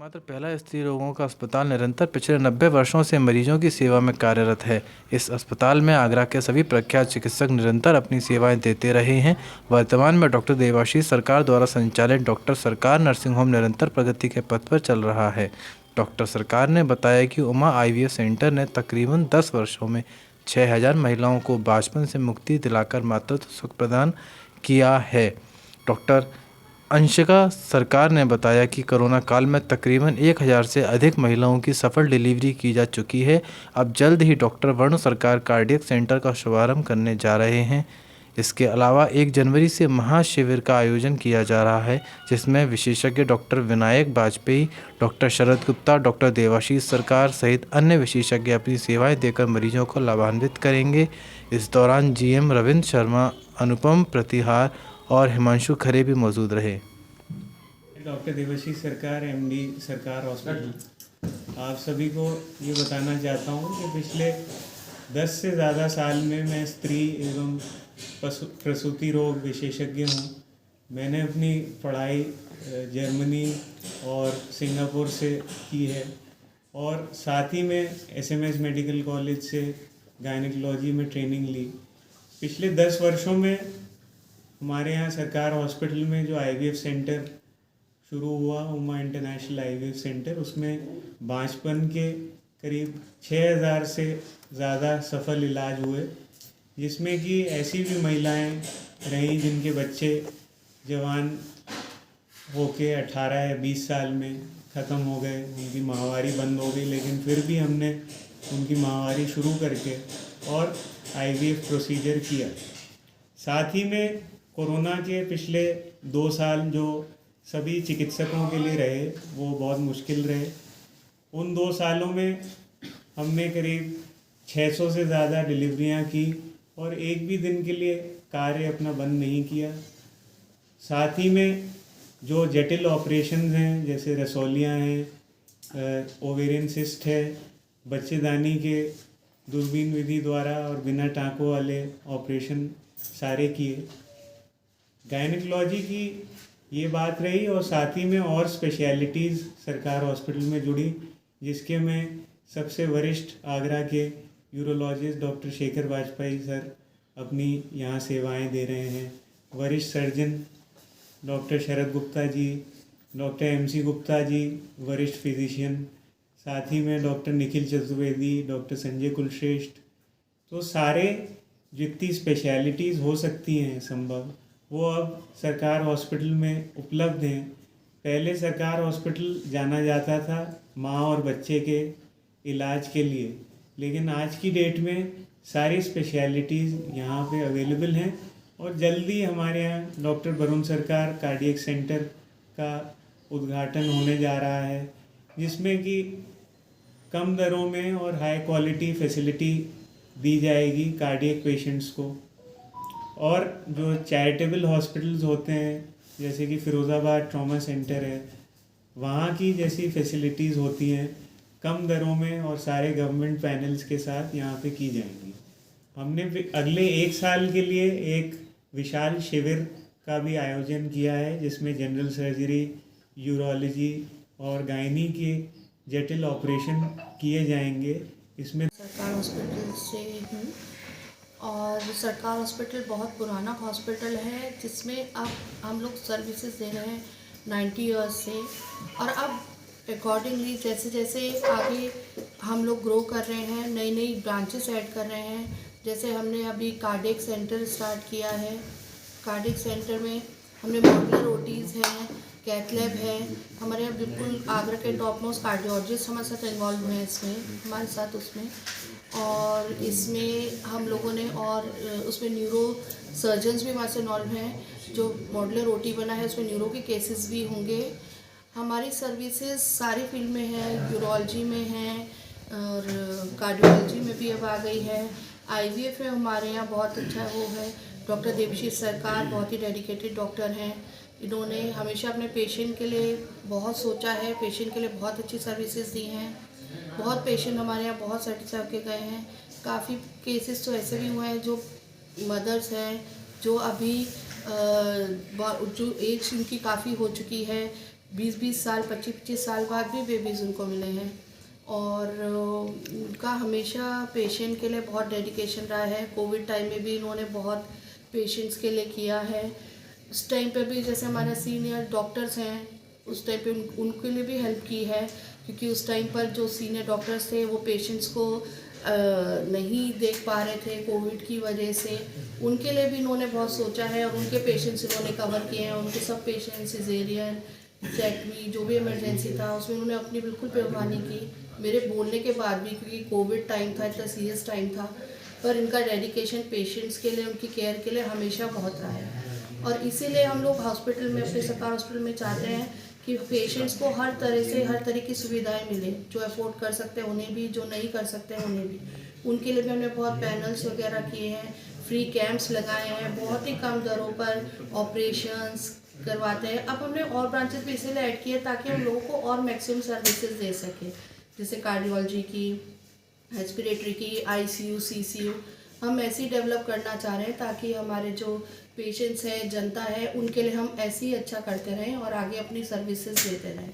एकमात्र पहला स्त्री रोगों का अस्पताल निरंतर पिछले 90 वर्षों से मरीजों की सेवा में कार्यरत है। इस अस्पताल में आगरा के सभी प्रख्यात चिकित्सक निरंतर अपनी सेवाएं देते रहे हैं। वर्तमान में डॉक्टर देवाशीष सरकार द्वारा संचालित डॉक्टर सरकार नर्सिंग होम निरंतर प्रगति के पथ पर चल रहा है। डॉक्टर सरकार ने बताया कि उमा IVF सेंटर ने तकरीबन 10 वर्षों में 6000 महिलाओं को बचपन से मुक्ति दिलाकर मातृत्व सुख प्रदान किया है। डॉक्टर अंशिका सरकार ने बताया कि कोरोना काल में तकरीबन 1000 से अधिक महिलाओं की सफल डिलीवरी की जा चुकी है। अब जल्द ही डॉक्टर वरुण सरकार कार्डियक सेंटर का शुभारंभ करने जा रहे हैं। इसके अलावा 1 जनवरी से महाशिविर का आयोजन किया जा रहा है, जिसमें विशेषज्ञ डॉक्टर विनायक वाजपेयी, डॉक्टर शरद गुप्ता, डॉक्टर देवाशीष सरकार सहित अन्य विशेषज्ञ अपनी सेवाएं देकर मरीजों को लाभान्वित करेंगे। इस दौरान GM रविंद्र शर्मा, अनुपम प्रतिहार और हिमांशु खरे भी मौजूद रहे। डॉक्टर देवाशीष सरकार, MD सरकार हॉस्पिटल। आप सभी को ये बताना चाहता हूँ कि पिछले 10 से ज़्यादा साल में मैं स्त्री एवं प्रसूति रोग विशेषज्ञ हूँ। मैंने अपनी पढ़ाई जर्मनी और सिंगापुर से की है और साथ ही में SMS मेडिकल कॉलेज से गायनेकोलॉजी में ट्रेनिंग ली। पिछले 10 वर्षों में हमारे यहाँ सरकार हॉस्पिटल में जो IVF सेंटर शुरू हुआ, उमा इंटरनेशनल IVF सेंटर, उसमें बांझपन के करीब 6000 से ज़्यादा सफल इलाज हुए, जिसमें कि ऐसी भी महिलाएं रहीं जिनके बच्चे जवान होके 18 या 20 साल में ख़त्म हो गए, उनकी माहवारी बंद हो गई, लेकिन फिर भी हमने उनकी माहवारी शुरू करके और IVF प्रोसीजर किया। साथ ही में कोरोना के पिछले 2 साल जो सभी चिकित्सकों के लिए रहे, वो बहुत मुश्किल रहे। उन 2 सालों में हमने करीब 600 से ज़्यादा डिलीवरियां की और एक भी दिन के लिए कार्य अपना बंद नहीं किया। साथ ही में जो जटिल ऑपरेशंस हैं, जैसे रसौलियां हैं, ओवेरियन सिस्ट है, बच्चेदानी के दूरबीन विधि द्वारा और बिना टाँकों वाले ऑपरेशन सारे किए। गायनेकोलॉजी की ये बात रही और साथ ही में और स्पेशलिटीज़ सरकार हॉस्पिटल में जुड़ी, जिसके में सबसे वरिष्ठ आगरा के urologist doctor Shekhar Vajpayee sir अपनी यहाँ सेवाएं दे रहे हैं। वरिष्ठ सर्जन डॉक्टर शरद गुप्ता जी, डॉक्टर MC गुप्ता जी वरिष्ठ फिजिशियन, साथ ही में डॉक्टर निखिल चतुर्वेदी, डॉक्टर संजय कुलश्रेष्ठ। तो सारे जितनी स्पेशलिटीज़ हो सकती हैं संभव, वो अब सरकार हॉस्पिटल में उपलब्ध हैं। पहले सरकार हॉस्पिटल जाना जाता था माँ और बच्चे के इलाज के लिए, लेकिन आज की डेट में सारी स्पेशलिटीज़ यहाँ पे अवेलेबल हैं और जल्दी हमारे यहाँ डॉक्टर वरुण सरकार कार्डियक सेंटर का उद्घाटन होने जा रहा है, जिसमें कि कम दरों में और हाई क्वालिटी फैसिलिटी दी जाएगी कार्डियक पेशेंट्स को। और जो चैरिटेबल हॉस्पिटल्स होते हैं, जैसे कि फिरोज़ाबाद ट्रॉमा सेंटर है, वहाँ की जैसी फैसिलिटीज़ होती हैं कम दरों में और सारे गवर्नमेंट पैनल्स के साथ यहाँ पे की जाएंगी। हमने अगले 1 साल के लिए एक विशाल शिविर का भी आयोजन किया है, जिसमें जनरल सर्जरी, यूरोलॉजी और गायनी के जटिल ऑपरेशन किए जाएंगे। इसमें सरकार हॉस्पिटल से हूँ और सरकार हॉस्पिटल बहुत पुराना हॉस्पिटल है, जिसमें अब हम लोग सर्विसेज दे रहे हैं 90 ईयर्स से। और अब अकॉर्डिंगली जैसे जैसे आगे हम लोग ग्रो कर रहे हैं, नई नई ब्रांचेस ऐड कर रहे हैं। जैसे हमने अभी कार्डियक सेंटर स्टार्ट किया है। कार्डियक सेंटर में हमने मॉड्यूलर OTs हैं, कैथ लैब है। हमारे यहाँ बिल्कुल आगरा के टॉप मोस्ट कार्डियोलॉजिस्ट हमारे साथ इन्वॉल्व हैं इसमें, हमारे साथ उसमें। और इसमें हम लोगों ने और उसमें न्यूरो सर्जन्स भी हमारे से इन्वॉल्व हैं। जो मॉड्यूलर OT बना है उसमें न्यूरो के केसेस भी होंगे। हमारी सर्विसेज सारी फील्ड में है, यूरोलॉजी में है और कार्डियोलॉजी में भी अब आ गई है। IVF में हमारे यहाँ बहुत अच्छा वो है। डॉक्टर देवाशीष सरकार बहुत ही डेडिकेटेड डॉक्टर हैं। इन्होंने हमेशा अपने पेशेंट के लिए बहुत सोचा है, पेशेंट के लिए बहुत अच्छी सर्विसेज दी हैं। बहुत पेशेंट हमारे यहाँ बहुत सेटिस्फाई होके गए हैं। काफ़ी केसेस तो ऐसे भी हुए हैं जो मदर्स हैं जो अभी जो एज उनकी काफ़ी हो चुकी है, 20-20 साल 25-25 साल बाद भी बेबीज़ उनको मिले हैं। और उनका हमेशा पेशेंट के लिए बहुत डेडिकेशन रहा है। कोविड टाइम में भी इन्होंने बहुत पेशेंट्स के लिए किया है। उस टाइम पे भी जैसे हमारे सीनियर डॉक्टर्स हैं, उस टाइम पे उनके लिए भी हेल्प की है, क्योंकि उस टाइम पर जो सीनियर डॉक्टर्स थे वो पेशेंट्स को नहीं देख पा रहे थे कोविड की वजह से। उनके लिए भी इन्होंने बहुत सोचा है और उनके पेशेंट्स इन्होंने कवर किए हैं। उनके सब पेशेंट्स सिजेरियन, जैक्मी, जो भी इमरजेंसी था उसमें उन्होंने अपनी बिल्कुल बेईमानी की, मेरे बोलने के बाद भी, क्योंकि कोविड टाइम था, इतना सीरियस टाइम था, पर इनका डेडिकेशन पेशेंट्स के लिए, उनकी केयर के लिए हमेशा बहुत रहा है। और इसीलिए हम लोग हॉस्पिटल में, अपने सरकार हॉस्पिटल में चाहते हैं कि पेशेंट्स को हर तरह से, हर तरह की सुविधाएं मिले। जो अफोर्ड कर सकते हैं उन्हें भी, जो नहीं कर सकते हैं उन्हें भी। उनके लिए भी हमने बहुत पैनल्स वगैरह किए हैं, फ्री कैंप्स लगाए हैं, बहुत ही कम दरों पर ऑपरेशंस करवाते हैं। अब हमने और ब्रांचेस भी इसलिए ऐड किए ताकि हम लोगों को और मैक्सिमम सर्विसेज दे सकें, जैसे कार्डियोलॉजी की, रेस्पिरेटरी की, आईसीयू, सीसीयू। हम ऐसे ही डेवलप करना चाह रहे हैं ताकि हमारे जो पेशेंट्स हैं, जनता है, उनके लिए हम ऐसे ही अच्छा करते रहें और आगे अपनी सर्विसेज देते रहें।